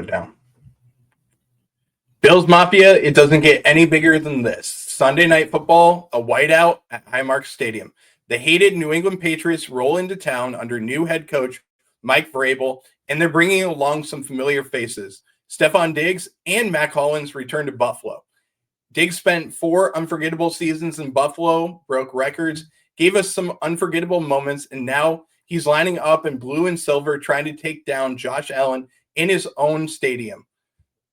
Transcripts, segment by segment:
Showdown. Bills Mafia, it doesn't get any bigger than this. Sunday Night Football, a whiteout at Highmark Stadium. The hated New England Patriots roll into town under new head coach Mike Vrabel, and they're bringing along some familiar faces. Stefon Diggs and Mac Hollins return to Buffalo. Diggs spent 4 unforgettable seasons in Buffalo, broke records, gave us some unforgettable moments, and now he's lining up in blue and silver trying to take down Josh Allen in his own stadium.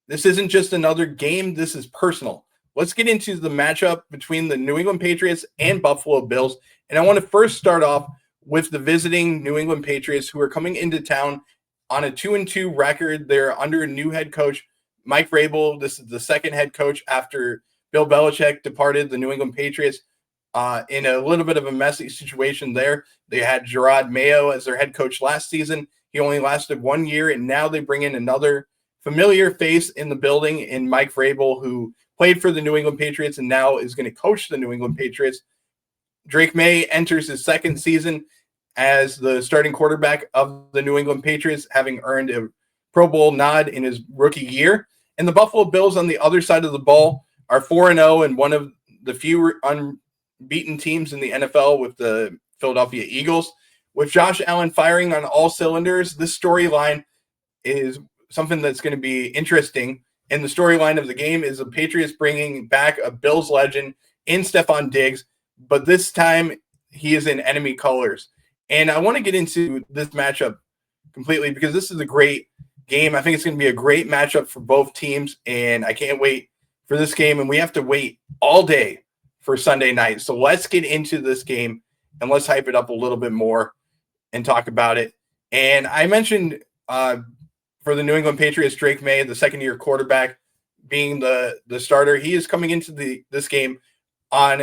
This isn't just another game. This is personal. Let's get into the matchup between the New England Patriots and Buffalo Bills. And I want to first start off with the visiting New England Patriots, who are coming into town on a 2-2 record. They're under a new head coach, Mike Vrabel. This is the second head coach after Bill Belichick departed the New England Patriots in a little bit of a messy situation there. They had Gerard Mayo as their head coach last season. He only lasted 1 year, and now they bring in another familiar face in the building in Mike Vrabel, who played for the New England Patriots and now is going to coach the New England Patriots. Drake May enters his second season as the starting quarterback of the New England Patriots, having earned a Pro Bowl nod in his rookie year. And the Buffalo Bills on the other side of the ball are 4-0 and one of the few unbeaten teams in the NFL with the Philadelphia Eagles. With Josh Allen firing on all cylinders, this storyline is something that's going to be interesting. And the storyline of the game is the Patriots bringing back a Bills legend in Stefon Diggs, but this time he is in enemy colors. And I want to get into this matchup completely because this is a great game. I think it's going to be a great matchup for both teams, and I can't wait for this game. And we have to wait all day for Sunday night. So let's get into this game and let's hype it up a little bit more and talk about it. And I mentioned for the New England Patriots, Drake May, the second-year quarterback, being the starter. He is coming into this game on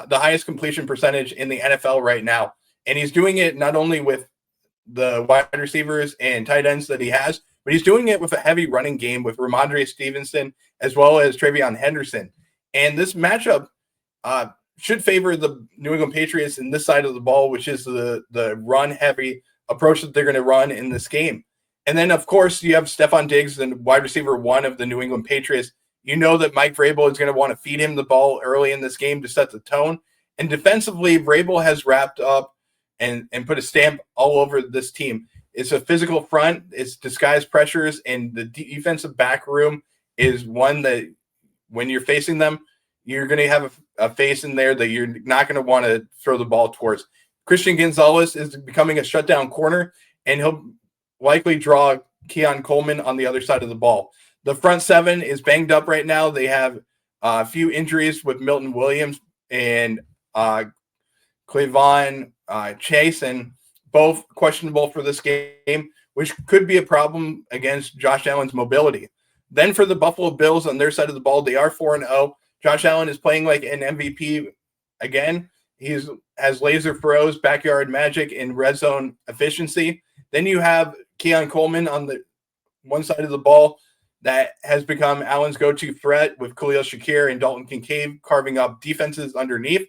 the highest completion percentage in the NFL right now. And he's doing it not only with the wide receivers and tight ends that he has, but he's doing it with a heavy running game with Ramondre Stevenson as well as Travion Henderson. And this matchup should favor the New England Patriots in this side of the ball, which is the run-heavy approach that they're going to run in this game. And then, of course, you have Stefon Diggs, the wide receiver 1 of the New England Patriots. You know that Mike Vrabel is going to want to feed him the ball early in this game to set the tone. And defensively, Vrabel has wrapped up and put a stamp all over this team. It's a physical front. It's disguised pressures. And the defensive back room is one that when you're facing them, you're going to have a face in there that you're not going to want to throw the ball towards. Christian Gonzalez is becoming a shutdown corner, and he'll likely draw Keon Coleman on the other side of the ball. The front seven is banged up right now. They have a few injuries with Milton Williams and Clevon Chase, and both questionable for this game, which could be a problem against Josh Allen's mobility. Then for the Buffalo Bills on their side of the ball, they are 4-0. Josh Allen is playing like an MVP again. He has laser throws, backyard magic, and red zone efficiency. Then you have Keon Coleman on the one side of the ball that has become Allen's go-to threat with Khalil Shakir and Dalton Kincaid carving up defenses underneath.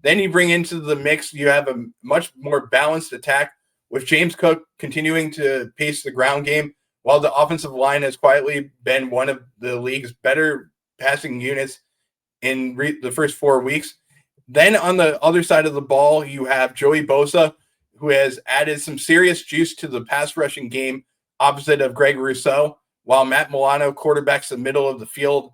Then you bring into the mix, you have a much more balanced attack with James Cook continuing to pace the ground game, while the offensive line has quietly been one of the league's better passing units in the first 4 weeks. Then on the other side of the ball, you have Joey Bosa, who has added some serious juice to the pass rushing game opposite of Greg Rousseau, while Matt Milano quarterbacks the middle of the field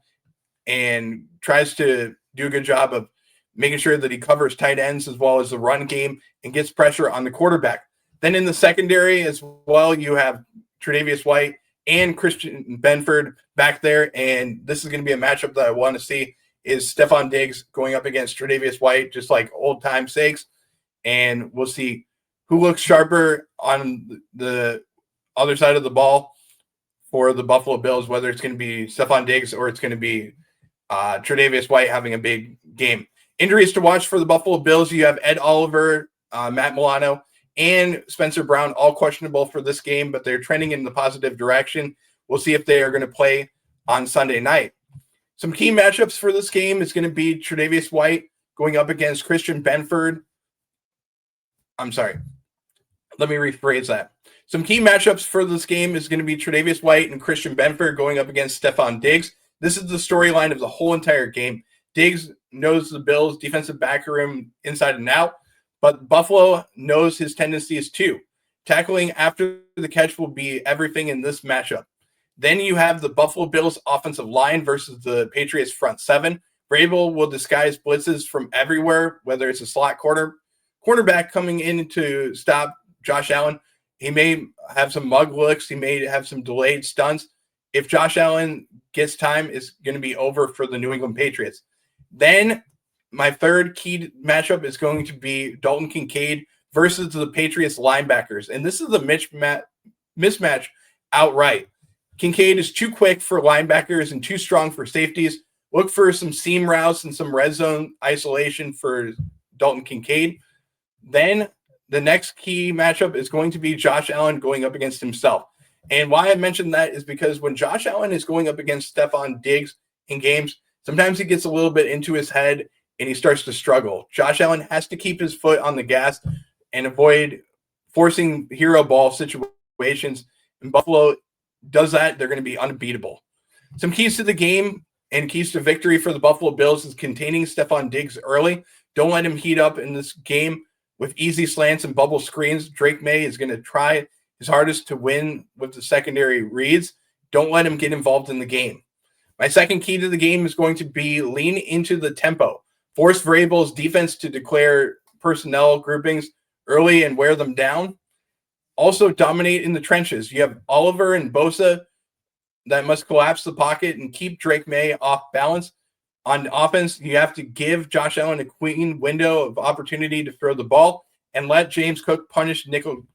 and tries to do a good job of making sure that he covers tight ends as well as the run game and gets pressure on the quarterback. Then in the secondary as well, you have Tre'Davious White and Christian Benford back there, and this is going to be a matchup that I want to see is Stefon Diggs going up against Tre'Davious White, just like old time sakes, and we'll see who looks sharper on the other side of the ball for the Buffalo Bills, whether it's going to be Stefon Diggs or it's going to be Tre'Davious White having a big game. Injuries to watch for the Buffalo Bills, you have Ed Oliver, Matt Milano, and Spencer Brown, all questionable for this game, but they're trending in the positive direction. We'll see if they are going to play on Sunday night. Some key matchups for this game is going to be Tre'Davious White going up against Christian Benford. I'm sorry. Let me rephrase that. Some key matchups for this game is going to be Tre'Davious White and Christian Benford going up against Stefon Diggs. This is the storyline of the whole entire game. Diggs knows the Bills' defensive back room inside and out, but Buffalo knows his tendencies too. Tackling after the catch will be everything in this matchup. Then you have the Buffalo Bills offensive line versus the Patriots front seven. Vrabel will disguise blitzes from everywhere, whether it's a slot cornerback coming in to stop Josh Allen. He may have some mug looks. He may have some delayed stunts. If Josh Allen gets time, it's going to be over for the New England Patriots. Then my third key matchup is going to be Dalton Kincaid versus the Patriots linebackers. And this is the mismatch outright. Kincaid is too quick for linebackers and too strong for safeties. Look for some seam routes and some red zone isolation for Dalton Kincaid. Then the next key matchup is going to be Josh Allen going up against himself. And why I mentioned that is because when Josh Allen is going up against Stefon Diggs in games, sometimes he gets a little bit into his head and he starts to struggle. Josh Allen has to keep his foot on the gas and avoid forcing hero ball situations. And Buffalo does that, they're going to be unbeatable. Some keys to the game and keys to victory for the Buffalo Bills is containing Stefon Diggs early. Don't let him heat up in this game with easy slants and bubble screens. Drake May is going to try his hardest to win with the secondary reads. Don't let him get involved in the game. My second key to the game is going to be lean into the tempo. Force Vrabel's defense to declare personnel groupings early and wear them down. Also dominate in the trenches. You have Oliver and Bosa that must collapse the pocket and keep Drake May off balance. On offense, you have to give Josh Allen a clean window of opportunity to throw the ball and let James Cook punish nickel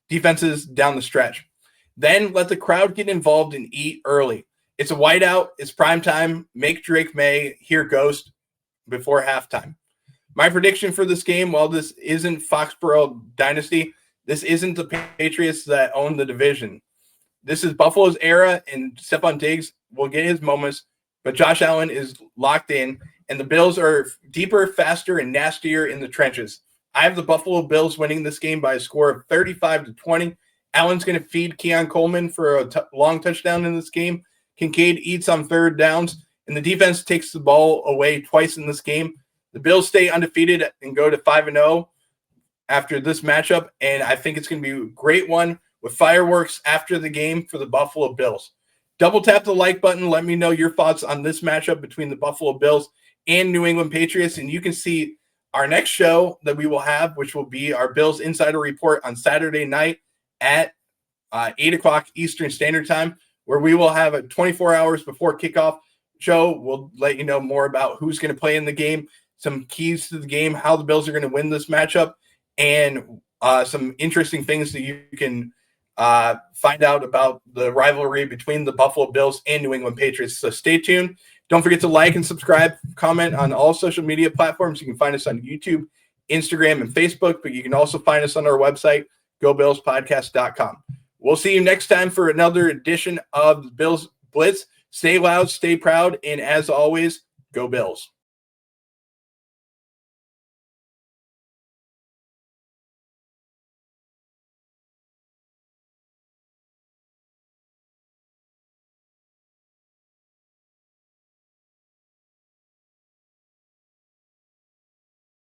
defenses down the stretch. Then let the crowd get involved and eat early. It's a whiteout. It's prime time. Make Drake May hear ghost before halftime. My prediction for this game, while this isn't Foxborough Dynasty, this isn't the Patriots that own the division. This is Buffalo's era, and Stefon Diggs will get his moments, but Josh Allen is locked in, and the Bills are deeper, faster, and nastier in the trenches. I have the Buffalo Bills winning this game by a score of 35-20. Allen's going to feed Keon Coleman for a long touchdown in this game. Kincaid eats on third downs, and the defense takes the ball away twice in this game. The Bills stay undefeated and go to 5-0 after this matchup, and I think it's going to be a great one with fireworks after the game for the Buffalo Bills. Double tap the like button. Let me know your thoughts on this matchup between the Buffalo Bills and New England Patriots, and you can see our next show that we will have, which will be our Bills Insider Report on Saturday night at 8 o'clock Eastern Standard Time, where we will have a 24 hours before kickoff show. We'll let you know more about who's going to play in the game, some keys to the game, how the Bills are going to win this matchup, and some interesting things that you can find out about the rivalry between the Buffalo Bills and New England Patriots. So stay tuned. Don't forget to like and subscribe, comment on all social media platforms. You can find us on YouTube, Instagram, and Facebook, but you can also find us on our website, gobillspodcast.com. We'll see you next time for another edition of the Bills Blitz. Stay loud, stay proud, and as always, go Bills.